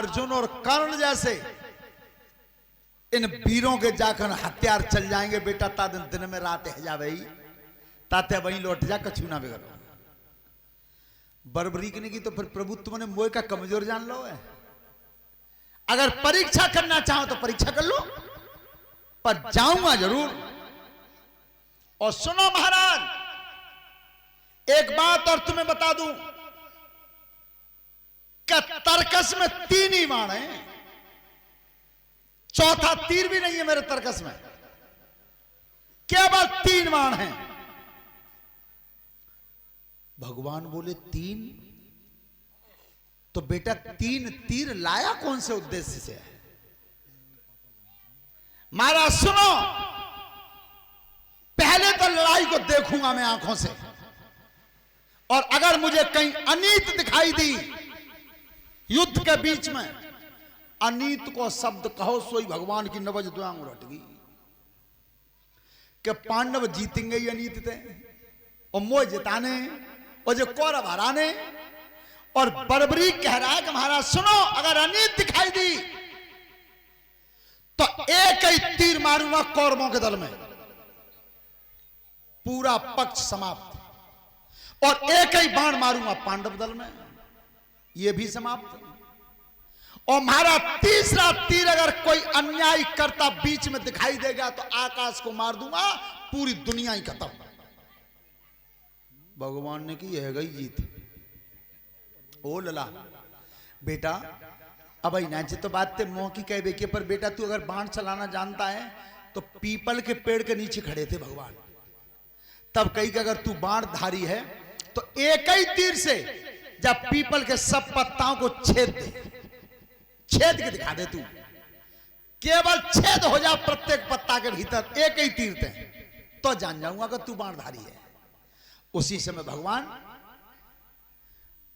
अर्जुन और कर्ण जैसे इन वीरों के जाकर हथियार चल जाएंगे बेटा। तादिन दिन में रात है जा वही ताते वहीं लौट जा कछु ना बिगड़ो। बर्बरी की तो फिर प्रभु तुमने मोह का कमजोर जान लो है। अगर परीक्षा करना चाहो तो परीक्षा कर लो, पर जाऊंगा जरूर। और सुनो महाराज, एक बात और तुम्हें बता दूं कि तर्कस में 3 ही बाण हैं, चौथा तीर भी नहीं है मेरे तर्कस में, केवल 3 बाण हैं। भगवान बोले 3? तो बेटा 3 तीर लाया कौन से उद्देश्य से है? महाराज सुनो, पहले तो लड़ाई को देखूंगा मैं आंखों से, और अगर मुझे कहीं अनीत दिखाई दी युद्ध के बीच में, अनीत को शब्द कहो सोई भगवान की नवज द्वांग उलट गई कि पांडव जीतेंगे ही अनीत थे, और मोह जिताने और जो कौरव हराने। और बर्बरी कह रहा है कि महाराज सुनो, अगर अनीत दिखाई दी तो एक ही तीर मारूंगा कौरवों के दल में, पूरा पक्ष समाप्त, और एक ही बाण मारूंगा पांडव दल में, यह भी समाप्त। और महाराज तीसरा तीर अगर कोई अन्याय करता बीच में दिखाई देगा तो आकाश को मार दूंगा, पूरी दुनिया ही खत्म। भगवान ने की यह गई जीत। ओ लला बेटा, अब नाचे तो बात ते मोह की कह बेके, पर बेटा तू अगर बाण चलाना जानता है तो पीपल के पेड़ के नीचे खड़े थे भगवान, तब कही कि अगर तू बाण धारी है तो एक ही तीर से जब पीपल के सब पत्ताओं को छेद दे, छेद के दिखा दे तू, केवल छेद हो जा प्रत्येक पत्ता के भीतर एक ही तीर थे, तो जान जाऊंगा कि तू बाणधारी है। उसी समय भगवान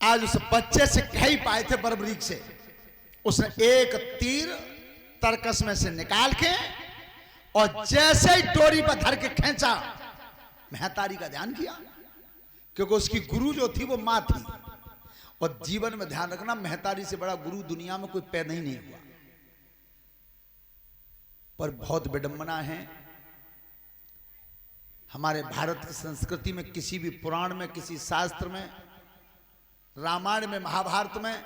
आज उस बच्चे से कह ही पाए थे बर्बरीक से, उसने एक तीर तर्कस में से निकाल के और जैसे ही डोरी पर धर के खींचा, महतारी का ध्यान किया, क्योंकि उसकी गुरु जो थी वो मां थी, और जीवन में ध्यान रखना महतारी से बड़ा गुरु दुनिया में कोई पैदा ही नहीं हुआ। पर बहुत विडंबना है हमारे भारत की संस्कृति में, किसी भी पुराण में, किसी शास्त्र में, रामायण में, महाभारत में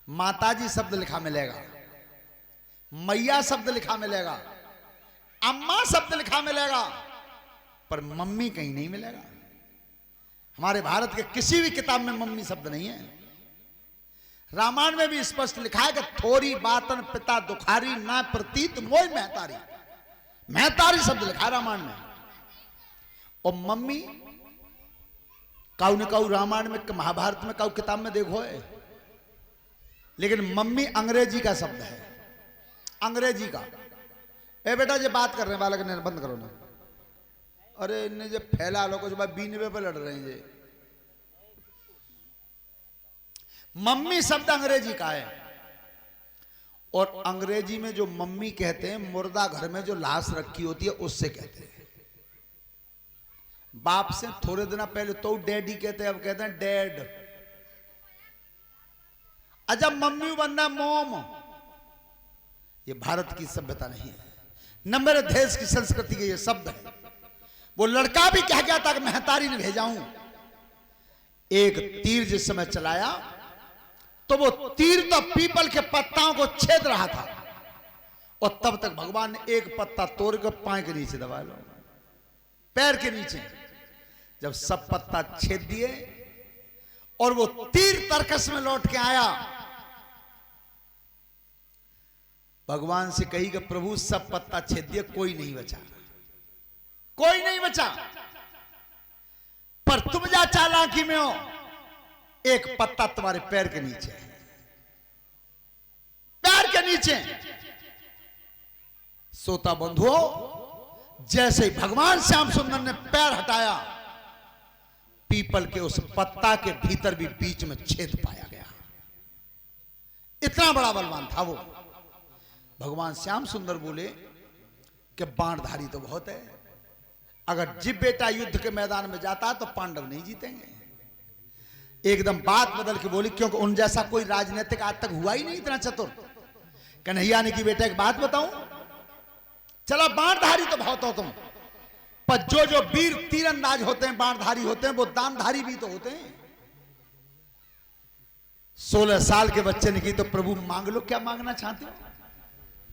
माताजी शब्द लिखा मिलेगा, मैया शब्द लिखा मिलेगा, अम्मा शब्द लिखा मिलेगा, पर मम्मी कहीं नहीं मिलेगा। हमारे भारत के किसी भी किताब में मम्मी शब्द नहीं है। रामायण में भी स्पष्ट लिखा है कि थोरी बातन पिता दुखारी ना प्रतीत मोय महतारी, महतारी शब्द लिखा है रामायण में। और मम्मी काऊ ने काऊ रामायण में, महाभारत में, काऊ किताब में देखो है, लेकिन मम्मी अंग्रेजी का शब्द है, अंग्रेजी का। ए बेटा जो बात करने वाला के बंद करो ना, अरे इन्हें जो फैला लो कुछ बात 92 पे लड़ रहे हैं ये। मम्मी शब्द अंग्रेजी का है, और अंग्रेजी में जो मम्मी कहते हैं, मुर्दा घर में जो लाश रखी होती है उससे कहते हैं। बाप से थोड़े दिन पहले तो डैडी कहते हैं, अब कहते हैं डैड। अजब मम्मी बनना मोम, ये भारत की सभ्यता नहीं है, न मेरे देश की संस्कृति के ये शब्द है। वो लड़का भी कह गया था कि महतारी ने भेजा हूं। एक तीर जिस समय चलाया तो वो तीर तो पीपल के पत्ताओं को छेद रहा था, और तब तक भगवान ने एक पत्ता तोड़ कर पांव के नीचे दबा लो, पैर के नीचे। जब सब पत्ता छेद दिए और वो तीर तर्कस में लौट के आया, भगवान से कही कि प्रभु सब पत्ता छेद दिए, कोई नहीं बचा, कोई नहीं बचा, पर तुम जा चालाकी में हो, एक पत्ता तुम्हारे पैर के नीचे है, पैर के नीचे। सोता बंधुओं, जैसे ही भगवान श्याम सुंदर ने पैर हटाया, पीपल के उस पत्ता के भीतर भी बीच में छेद पाया गया। इतना बड़ा बलवान था वो। भगवान श्याम सुंदर बोले कि बाणधारी तो बहुत है, अगर जिब बेटा युद्ध के मैदान में जाता तो पांडव नहीं जीतेंगे, एकदम बात बदल के बोली, क्योंकि उन जैसा कोई राजनीतिक आज तक हुआ ही नहीं इतना चतुर। कन्हैया ने की बेटा एक बात बताऊं, चलो बाणधारी तो बहुत हो तुम, पर जो जो वीर तीरंदाज होते हैं, बाणधारी होते हैं, वो दानधारी भी तो होते हैं। 16 साल के बच्चे ने की तो प्रभु मांग लो, क्या मांगना चाहते हो,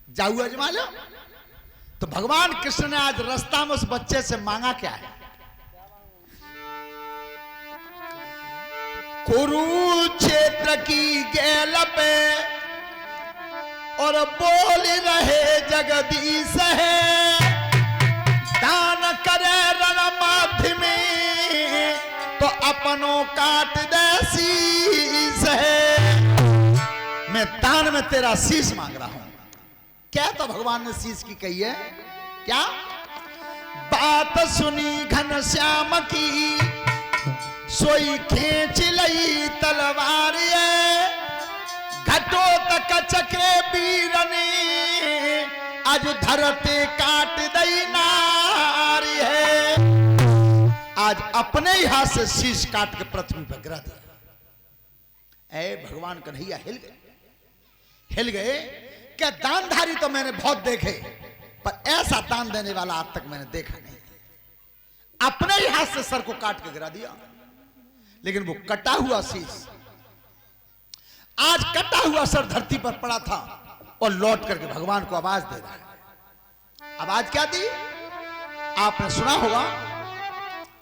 जाऊ अजमा लो। तो भगवान कृष्ण ने आज रास्ता में उस बच्चे से मांगा क्या है, कुरुक्षेत्र की गेल पे और बोल रहे जगदीश है, दान करे रण माध्य में तो अपनों काट दे शीश है। मैं दान में तेरा शीश मांग रहा हूं। क्या तो भगवान ने शीश की कही है, क्या बात सुनी घनश्याम की, सोई खींच लई तलवार, घटो तक चके बीरने आज धरते काट दई नारी है। आज अपने ही हाथ से शीश काट के पृथ्वी पर गिरा दिया। ऐ भगवान कन्हैया हिल गए। क्या दानधारी तो मैंने बहुत देखे, पर ऐसा दान देने वाला आज तक मैंने देखा नहीं। अपने ही हाथ से सर को काट के गिरा दिया। लेकिन वो कटा हुआ शीश, आज कटा हुआ सर धरती पर पड़ा था और लौट करके भगवान को आवाज दे रहा है। आवाज क्या दी, आपने सुना होगा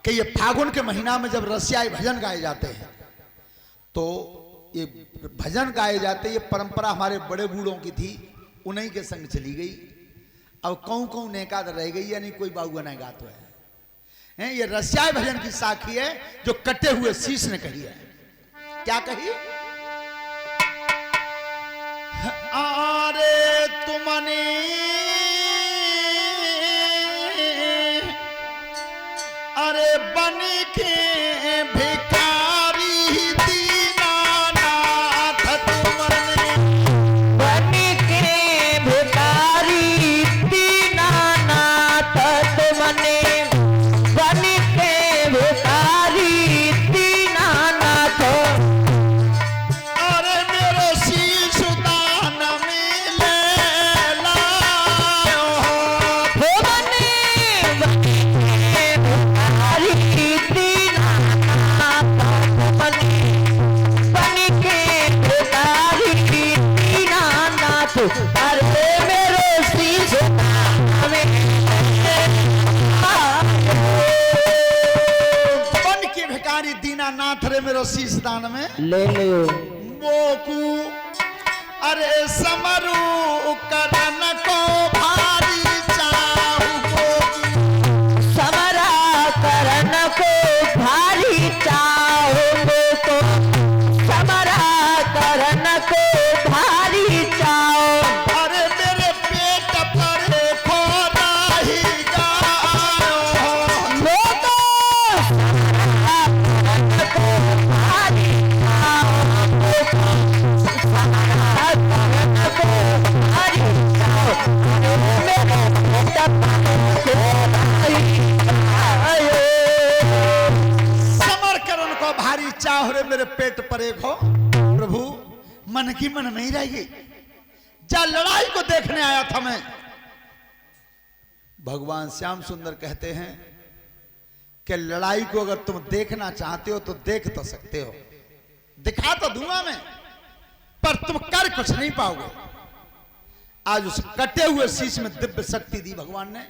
कि ये फागुन के महीना में जब रसियाई भजन गाए जाते हैं, तो ये भजन गाए जाते, ये परंपरा हमारे बड़े बूढ़ों की थी, उन्हीं के संग चली गई। अब कौन कौन नेकाद रह गई, यानी कोई बाबुआ नहीं गातो है। ये रसियाई भजन की साखी है जो कटे हुए शीश ने कही है। क्या कही, आरे तुमने अरे बन के भिखारी दीनानाथ, तुमने बन के भिखारी दीनानाथ, तुमने बन के भिखारी दीनानाथ, अरे मेरे शीश दान में ले लाओ। तुमने बन के भिखारी दीनानाथ, तुमने बन के भिखारी दीनानाथ, अरे मेरे शीश दान में बन के भिखारी दीनानाथ रे मेरो शीश दान में ले लो। मोकू अरे समरू करन को भारी चाहू। मोकू समरा करन को भारी चाहो को, समरा करन को भारी चाहो, अरे मेरे पेट पर खोराही गायो। लोगो समरा करन को भारी चाहो, समरा करन को भारी चाहो, मेरे पेट पर खोराही आयो। समर करन को भारी चाह रे मेरे पेट पर एक हो। प्रभु मन की मन नहीं रहेगी, जा लड़ाई को देखने आया था मैं। भगवान श्याम सुंदर कहते हैं कि लड़ाई को अगर तुम देखना चाहते हो तो देख तो सकते हो, दिखा तो दूंगा मैं, पर तुम कर कुछ नहीं पाओगे। आज उस कटे हुए शीश में दिव्य शक्ति दी भगवान ने।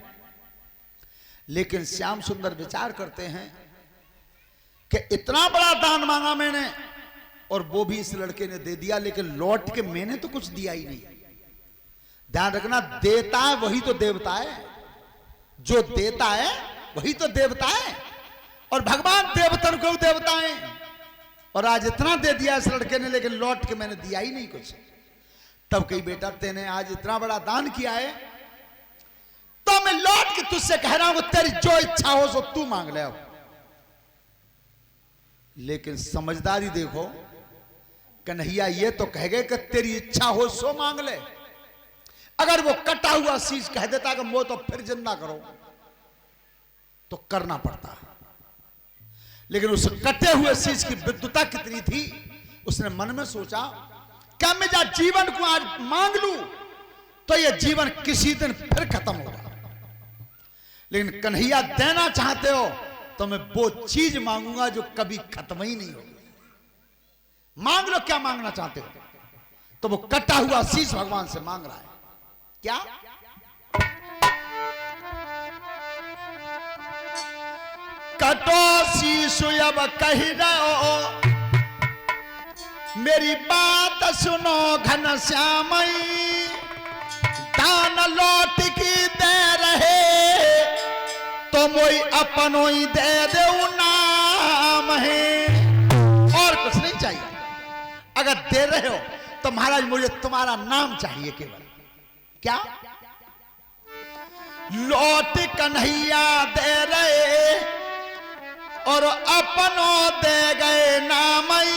लेकिन श्याम सुंदर विचार करते हैं कि इतना बड़ा दान मांगा मैंने और वो भी इस लड़के ने दे दिया, लेकिन लौट के मैंने तो कुछ दिया ही नहीं। ध्यान रखना, देता है वही तो देवता है, जो देता है वही तो देवता है। और भगवान देवतन को देवता है, और आज इतना दे दिया इस लड़के ने, लेकिन लौट के मैंने दिया ही नहीं कुछ। तब कही बेटा तेने आज इतना बड़ा दान किया है, तो मैं लौट के तुझसे कह रहा हूं तेरी जो इच्छा हो सो तू मांग ले। लेकिन समझदारी देखो, कन्हैया ये तो कह गए कि तेरी इच्छा हो सो मांग ले। अगर वो कटा हुआ शीश कह देता कि वो तो फिर जिंदा करो, तो करना पड़ता। लेकिन उस कटे हुए शीश की विद्युता कितनी थी, उसने मन में सोचा क्या मैं जा जीवन को आज मांग लूं तो यह जीवन किसी दिन फिर खत्म होगा, लेकिन कन्हैया देना चाहते हो तो मैं वो चीज मांगूंगा जो कभी खत्म ही नहीं होगी। मांग लो, क्या मांगना चाहते हो? तो वो कटा हुआ शीश भगवान से मांग रहा है। क्या? कटो शीश अब कह रहे मेरी बात सुनो घनश्यामई, दान लौट की दे रहे तो मोई अपनों ही दे दे नाम है, और कुछ नहीं चाहिए। अगर दे रहे हो तो महाराज मुझे तुम्हारा नाम चाहिए केवल। क्या? लौट कन्हैया दे रहे और अपनों दे गए नामई,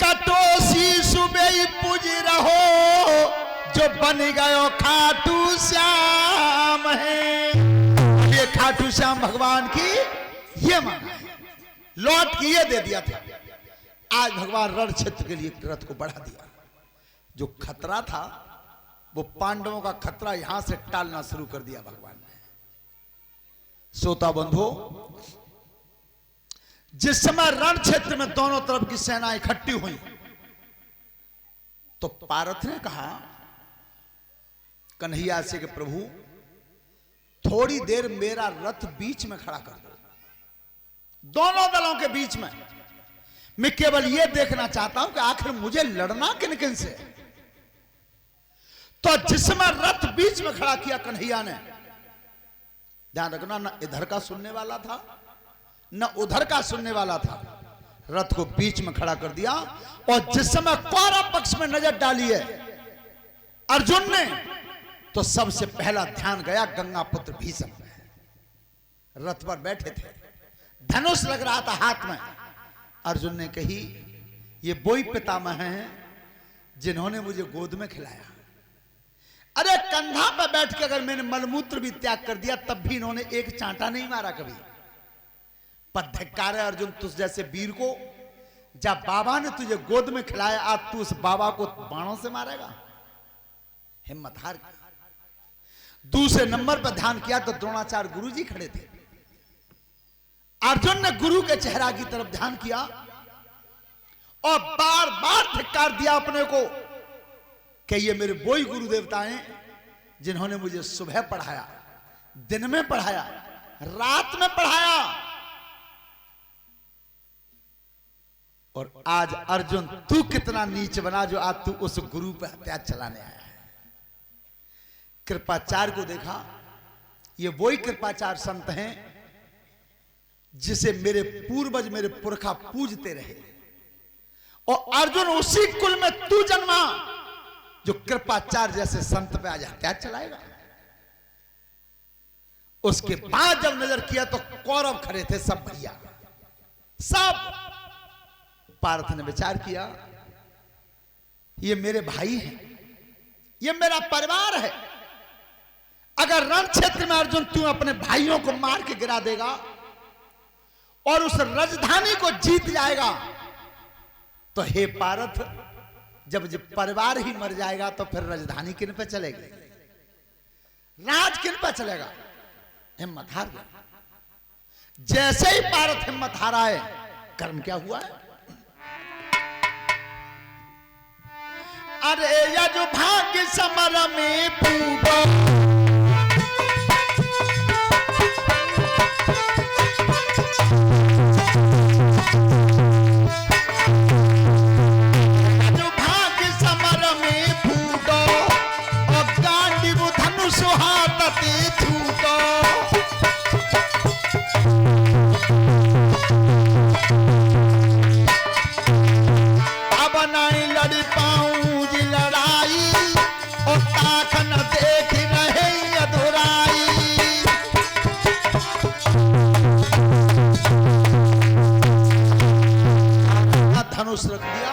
कटो शीश सुबह पूज रहो जो बन गयो खाटू श्याम है। ये खाटू श्याम भगवान की ये मांगा है, लौट के ये दे दिया था। आज भगवान रण क्षेत्र के लिए रथ को बढ़ा दिया। जो खतरा था वो पांडवों का खतरा यहां से टालना शुरू कर दिया भगवान ने। श्रोता बंधु, जिस समय रण क्षेत्र में दोनों तरफ की सेना इकट्ठी हुई तो पारथ ने कहा कन्हैया से कि प्रभु थोड़ी देर मेरा रथ बीच में खड़ा कर दो, दोनों दलों के बीच में। मैं केवल यह देखना चाहता हूं कि आखिर मुझे लड़ना किन किन से। तो जिस समय रथ बीच में खड़ा किया कन्हैया ने, ध्यान रखना, ना इधर का सुनने वाला था न उधर का सुनने वाला था, रथ को बीच में खड़ा कर दिया। और जिस समय कौरव पक्ष में नजर डाली है अर्जुन ने, तो सबसे पहला ध्यान गया गंगा पुत्र भीष्म पे। रथ पर बैठे थे, धनुष लग रहा था हाथ में। अर्जुन ने कही ये वही पितामह हैं जिन्होंने मुझे गोद में खिलाया। अरे कंधा पर बैठ के अगर मैंने मलमूत्र भी त्याग कर दिया तब भी इन्होंने एक चांटा नहीं मारा कभी। पर धिक्कार है अर्जुन तुझ जैसे वीर को, जब बाबा ने तुझे गोद में खिलाया आज तू उस बाबा को बाणों से मारेगा? हिम्मत हार गई। दूसरे नंबर पर ध्यान किया तो द्रोणाचार्य गुरुजी खड़े थे। अर्जुन ने गुरु के चेहरा की तरफ ध्यान किया और बार बार धिक्कार दिया अपने को कि ये मेरे वही गुरु देवता हैं जिन्होंने मुझे सुबह पढ़ाया, दिन में पढ़ाया, रात में पढ़ाया। और आज अर्जुन तू कितना नीच बना जो आज तू उस गुरु पर हथियार चलाने आया है। कृपाचार्य को देखा, ये वही कृपाचार्य संत हैं जिसे मेरे पूर्वज मेरे पुरखा पूजते रहे। और अर्जुन उसी कुल में तू जन्मा जो कृपाचार्य जैसे संत पे आज हथियार चलाएगा। उसके बाद जब नजर किया तो कौरव खड़े थे सब भैया सब। पार्थ ने विचार किया ये मेरे भाई हैं, ये मेरा परिवार है। अगर रण क्षेत्र में अर्जुन तू अपने भाइयों को मार के गिरा देगा और उस राजधानी को जीत जाएगा तो हे पार्थ, जब परिवार ही मर जाएगा तो फिर राजधानी किन पे चलेगी, राज किन पे चलेगा? हिम्मत हार गया। जैसे ही पार्थ हिम्मत हारा है, कर्म क्या हुआ है? अरे यज भाग्य समर में पूबो, यज भाग्य समर में फूटो और गांडीव धनुष हाथते छूटो। अब नहीं लड़ पाऊं लड़ाई और ताक न देख रहे अधुराई। धनुष रख दिया।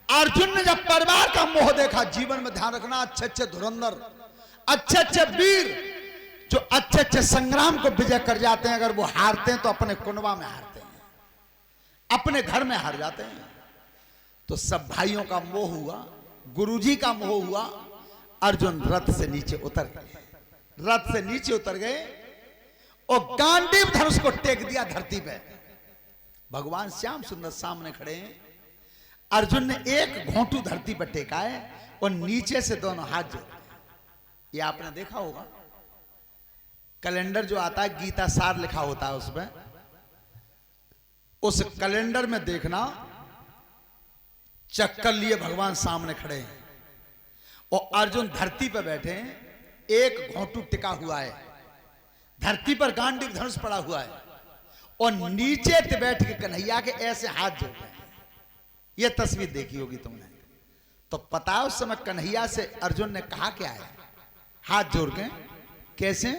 अर्जुन ने जब परिवार का मोह देखा, जीवन में ध्यान रखना, अच्छे अच्छे धुरंधर, अच्छे अच्छे वीर जो अच्छे अच्छे संग्राम को विजय कर जाते हैं, अगर वो हारते हैं तो अपने कुनबा में हारते हैं, अपने घर में हार जाते हैं। तो सब भाइयों का मोह हुआ, गुरुजी का मोह हुआ। अर्जुन रथ से नीचे उतर गए, रथ से नीचे उतर गए और गांडीव धनुष को टेक दिया धरती पे। भगवान श्याम सुंदर सामने खड़े हैं। अर्जुन ने एक घोंटू धरती पर टेका है और नीचे से दोनों हाथ जोड़े। ये आपने देखा होगा, कैलेंडर जो आता है गीता सार लिखा होता है उसमें, उस कैलेंडर में देखना चक्कर लिए भगवान सामने खड़े हैं और अर्जुन धरती पर बैठे हैं, एक घोंटू टिका हुआ है, धरती पर गांडीव धनुष पड़ा हुआ है और नीचे बैठ के कन्हैया के ऐसे हाथ जोड़ रहे हैं। यह तस्वीर देखी होगी तुमने, तो पता है उस समय कन्हैया से अर्जुन ने कहा क्या है, हाथ जोड़ के कैसे,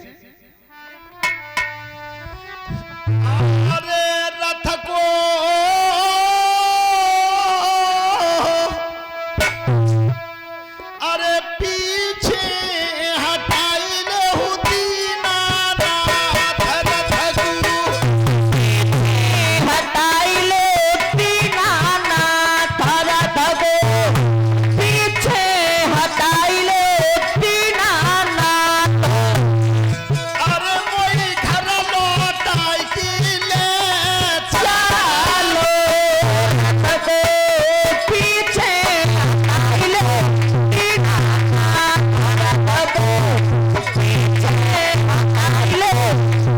अरे रथ को अरे पीछे हटाई ले दीनानाथ, रथ को हटाई ले दीनानाथ, रथ को पीछे हटाई ले दीनानाथ। अरे कोई घर लौटाई की ले चालो, रथ को पीछे हटाई ले दीनानाथ, रथ को पीछे हटाई ले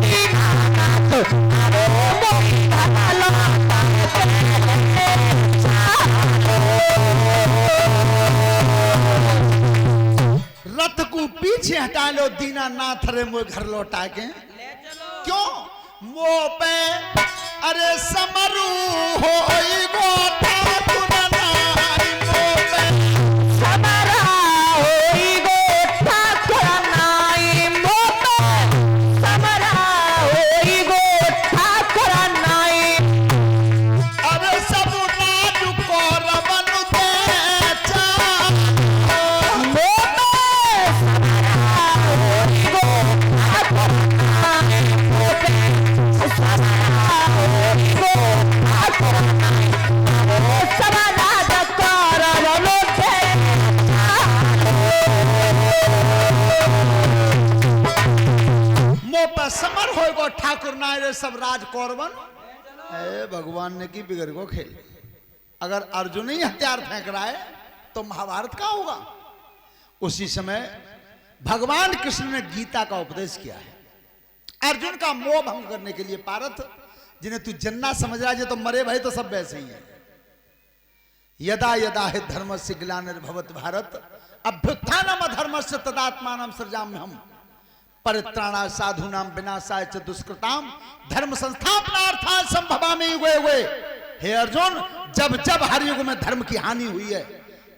दीनानाथ। अरे मोही घर लौटाई के रथ को पीछे हटा लो दीनानाथ, रे मोए घर लौटा के। क्यों मो पे अरे समरू हो गो ठाकुर नाई, मो पे समरा होई गो ठाकुर नाई, मोपे समरा होई गो ठाकुर नाई। अरे सब राज को रवन दे चाल, मोपे समरा होई गो ठाकुर नाई, मोपे समरा होई गो ठाकुर नाई। अरे समरा जकर रनो दे मो पे समर हो गो ठाकुर नाई, रे सब राज कौरवन। ए भगवान ने की बिगड़ को खेल। अगर अर्जुन ही हथियार फेंक रहा है तो महाभारत का होगा। उसी समय भगवान कृष्ण ने गीता का उपदेश किया है अर्जुन का मोह भंग करने के लिए। पारथ जिन्हें तू जन्ना समझ रहा है तो मरे भाई तो सब वैसे ही है। यदा यदा हि धर्मस्य ग्लानिर्भवति भारत अभ्युत्थानम अधर्मस्य तदात्मानं सृजाम्यहम् परित्राणाय साधूनां विनाशाय च दुष्कृतां धर्म संस्थापनार्थाय संभवामि युगे युगे। हे अर्जुन, जब जब हर युग में धर्म की हानि हुई है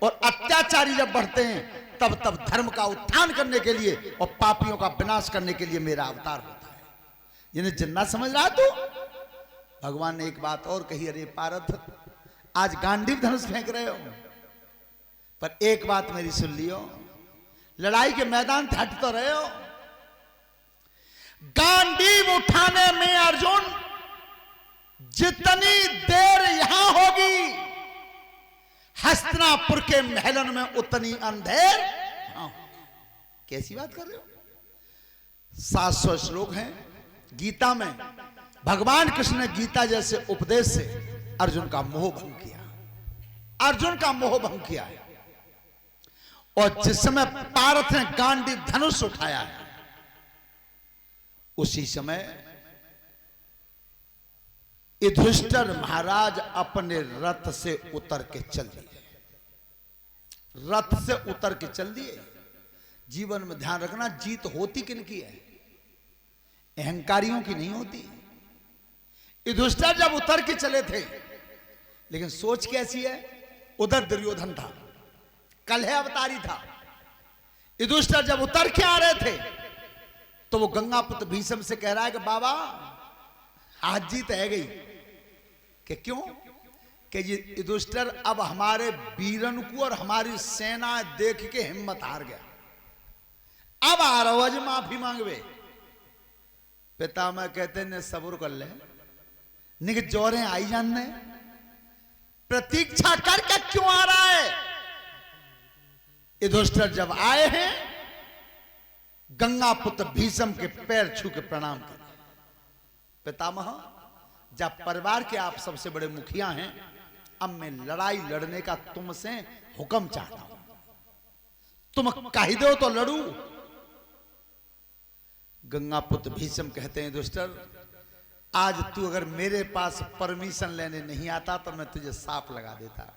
और अत्याचारी जब बढ़ते हैं तब तब धर्म का उत्थान करने के लिए और पापियों का विनाश करने के लिए मेरा अवतार होता है। जिन्हें जन्ना समझ रहा तू। भगवान ने एक बात और कही, अरे पारथ आज गांडीव धनुष फेंक रहे हो, पर एक बात मेरी सुन लियो, लड़ाई के मैदान से हट तो रहे हो। गांडीव उठाने में अर्जुन जितनी देर यहां होगी हस्तिनापुर के महलन में उतनी अंधेर हाँ। कैसी बात कर रहे हो? 700 श्लोक हैं गीता में। भगवान कृष्ण ने गीता जैसे उपदेश से अर्जुन का मोह भंग किया, अर्जुन का मोह भंग किया है। और जिस समय पारथ ने गांडीव धनुष उठाया है उसी समय युधिष्ठिर महाराज अपने रथ से उतर के चल दिए, रथ से उतर के चल दिए। जीवन में ध्यान रखना, जीत होती किनकी है? अहंकारियों की नहीं होती। युधिष्ठिर जब उतर के चले थे, लेकिन सोच कैसी है? उधर दुर्योधन था, कलह अवतारी था। युधिष्ठिर जब उतर के आ रहे थे तो वो गंगापुत्र भीष्म से कह रहा है कि बाबा आज जीत है गई। कि क्यों? कि युधिष्ठिर अब हमारे वीरन को और हमारी सेना देख के हिम्मत हार गया, अब आ रहा हो, आज माफी मांगवे। पितामह कहते ने सब्र कर ले, निक जोरे आई जानने, प्रतीक्षा करके क्यों आ रहा है? युधिष्ठिर जब आए हैं, गंगा पुत्र भीष्म के पैर छू के प्रणाम किए। पितामह, जब परिवार के आप सबसे बड़े मुखिया हैं, अब मैं लड़ाई लड़ने का तुमसे हुक्म चाहता हूं, तुम कह दो तो लड़ू। गंगा पुत्र भीष्म कहते हैं, युधिष्ठिर, आज तू अगर मेरे पास परमिशन लेने नहीं आता तो मैं तुझे सांप लगा देता।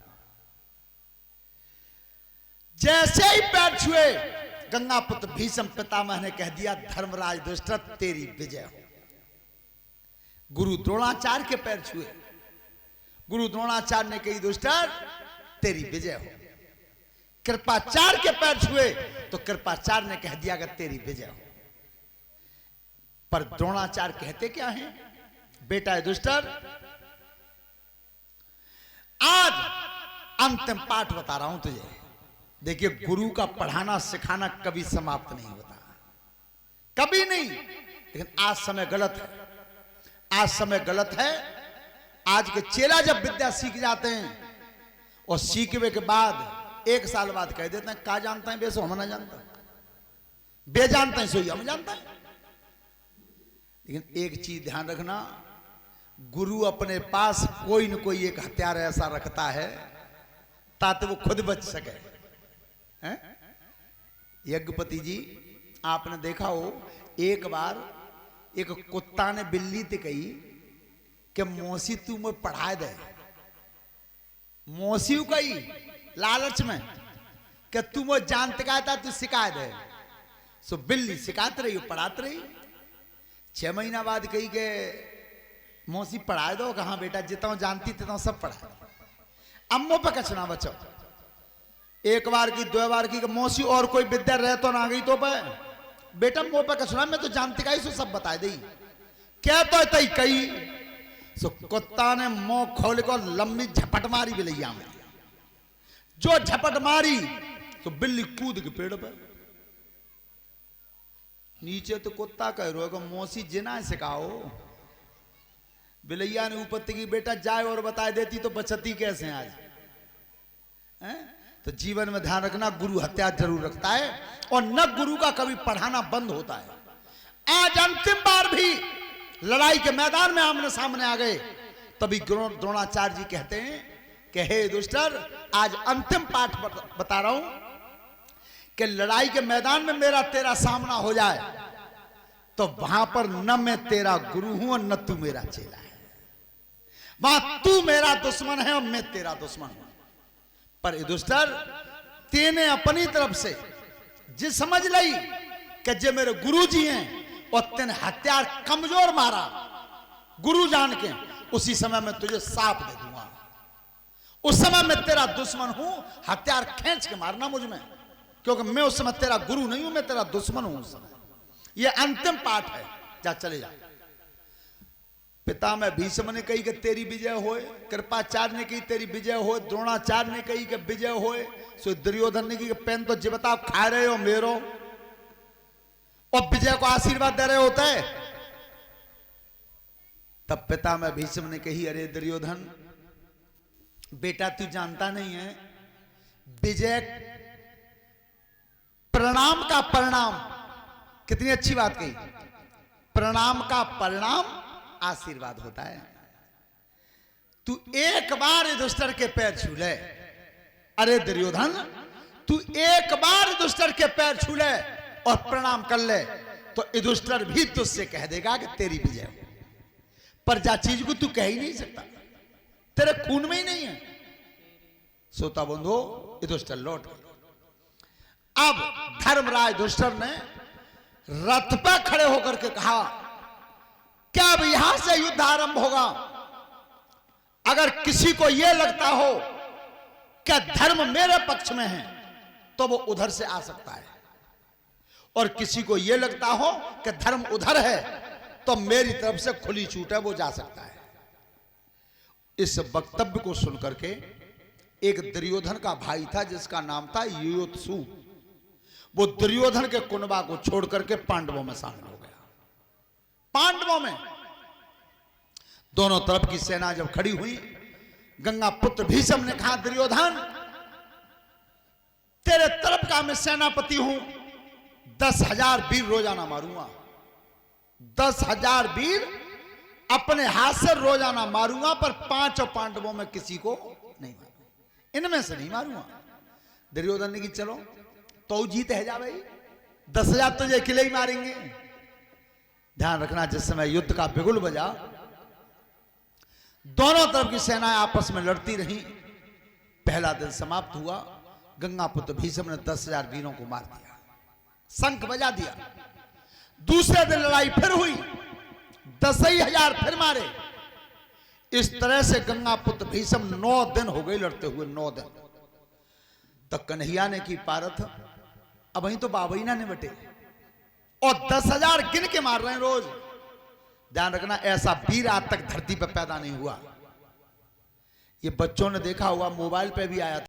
जैसे ही पैर छुए गंगा पुत्र भीष्म पितामह ने कह दिया, धर्मराज युधिष्ठिर तेरी विजय हो। गुरु द्रोणाचार्य के पैर छुए, गुरु द्रोणाचार्य ने कही, युधिष्ठिर तेरी विजय हो। कृपाचार्य के पैर छुए तो कृपाचार्य ने कह दिया कि तेरी विजय हो। पर द्रोणाचार्य कहते क्या हैं? बेटा युधिष्ठिर, आज अंतिम पाठ बता रहा हूं तुझे। देखिए, गुरु का पढ़ाना सिखाना कभी समाप्त नहीं होता, कभी नहीं, लेकिन आज समय गलत है, आज समय गलत है। आज के चेला जब विद्या सीख जाते हैं और सीखने के बाद 1 साल बाद कह देते हैं, का जानता है बेसो हम ना जानता, बे जानते हैं सो हम जानता है। लेकिन एक चीज ध्यान रखना, गुरु अपने पास कोई न कोई एक हथियार ऐसा रखता है ताकि वो खुद बच सके। यज्ञपति जी, आपने देखा हो, एक बार एक कुत्ता ने बिल्ली से कही कि मौसी तू मुझे पढ़ा दे। मौसी कही लालच में कि तू मुझे जानते का था, तू सिखा दे। सो बिल्ली सिखाते रही, पढ़ाते रही। 6 महीना बाद कही के मौसी पढ़ा दो। कहा बेटा, जितना जानती तितना सब पढ़ा। अम्मो पे कचना बचो। एक बार की, 2 बार की, मौसी और कोई विद्या रह तो ना गई तो पे बेटा मुंह पे कचना, मैं तो जानती का ही सो सब बता दी। क्या तो तई कही सो कुत्ता ने मुंह खोल को लंबी झपट मारी बिलैया में। जो झपट मारी तो बिल्ली कूद के पेड़ पे। नीचे तो कुत्ता कह रहा है, मौसी जिना सिखाओ। बिलैया ने ऊपर की, बेटा जाए और बता देती तो बचती कैसे आज। तो जीवन में ध्यान रखना, गुरु हत्या जरूर रखता है और न गुरु का कभी पढ़ाना बंद होता है। आज अंतिम बार भी लड़ाई के मैदान में आमने सामने आ गए, तभी द्रोणाचार्य जी कहते हैं कि हे युधिष्ठिर, आज अंतिम पाठ बता रहा हूं कि लड़ाई के मैदान में मेरा तेरा सामना हो जाए तो वहां पर न मैं तेरा गुरु हूं और न तू मेरा चेला है। वहां तू मेरा दुश्मन है और मैं तेरा दुश्मन हूं। पर युधिष्ठिर, तेने अपनी तरफ से जी समझ ली कि जे मेरे गुरु जी हैं और तेने हथियार कमजोर मारा गुरु जान के, उसी समय मैं तुझे साप दे दूंगा। उस समय मैं तेरा दुश्मन हूं, हथियार खींच के मारना मुझ में, क्योंकि मैं उस समय तेरा गुरु नहीं हूं, मैं तेरा दुश्मन हूं उस समय। यह अंतिम पाठ है, जा चले जा। पितामह भीष्म ने कही कि तेरी विजय होए, कृपाचार्य ने कही तेरी विजय हो, द्रोणाचार्य ने कही कि विजय होए, सो दुर्योधन ने कही कि पेन तो जिबता खा रहे हो मेरो और विजय को आशीर्वाद दे रहे होते। तब पितामह भीष्म ने कही, अरे दुर्योधन बेटा, तू जानता नहीं है विजय प्रणाम का परिणाम। कितनी अच्छी बात कही, प्रणाम का परिणाम आशीर्वाद होता है। तू एक बार युधिष्ठिर के पैर छू ले, अरे दुर्योधन तू एक बार युधिष्ठिर के पैर छू ले और प्रणाम कर ले तो युधिष्ठिर भी तुझसे कह देगा कि तेरी विजय हो। पर जा चीज को तू कह ही नहीं सकता, तेरे खून में ही नहीं है। सोता बंधु, युधिष्ठिर लौट गए। अब धर्मराज युधिष्ठिर ने रथ पर खड़े होकर के कहा, क्या अब यहां से युद्ध आरंभ होगा? अगर किसी को यह लगता हो कि धर्म मेरे पक्ष में है तो वो उधर से आ सकता है, और किसी को यह लगता हो कि धर्म उधर है तो मेरी तरफ से खुली छूट है, वो जा सकता है। इस वक्तव्य को सुनकर के एक दुर्योधन का भाई था जिसका नाम था युयोत्सु, वो दुर्योधन के कुनबा को छोड़ करके पांडवों में शामिल हो गया। पांडवों में दोनों तरफ की सेना जब खड़ी हुई, गंगा पुत्र भीष्म ने कहा, दुर्योधन तेरे तरफ का मैं सेनापति हूं, 10,000 वीर रोजाना मारूंगा, 10,000 वीर अपने हाथ से रोजाना मारूंगा, पर 5 पांडवों में किसी को नहीं मारूंगा, इनमें से नहीं मारूंगा। दुर्योधन ने कि चलो तो जीत है जा भाई, 10,000 तो ये अकेले ही मारेंगे। ध्यान रखना, जिस समय युद्ध का बिगुल बजा, दोनों तरफ की सेनाएं आपस में लड़ती रही। पहला दिन समाप्त हुआ, गंगा पुत्र भीष्म ने 10,000 वीरों को मार दिया, शंख बजा दिया। दूसरे दिन लड़ाई फिर हुई, 10,000 फिर मारे। इस तरह से गंगा पुत्र भीष्म 9 दिन हो गए लड़ते हुए, 9 दिन। तो कन्हैया ने की पारथ, अब वहीं तो बाबैना ने बटे, और 10,000 गिन के मार रहे हैं रोज। ध्यान रखना, ऐसा वीर आज तक धरती पर पैदा नहीं हुआ। ये बच्चों ने देखा हुआ, मोबाइल पे भी आया था।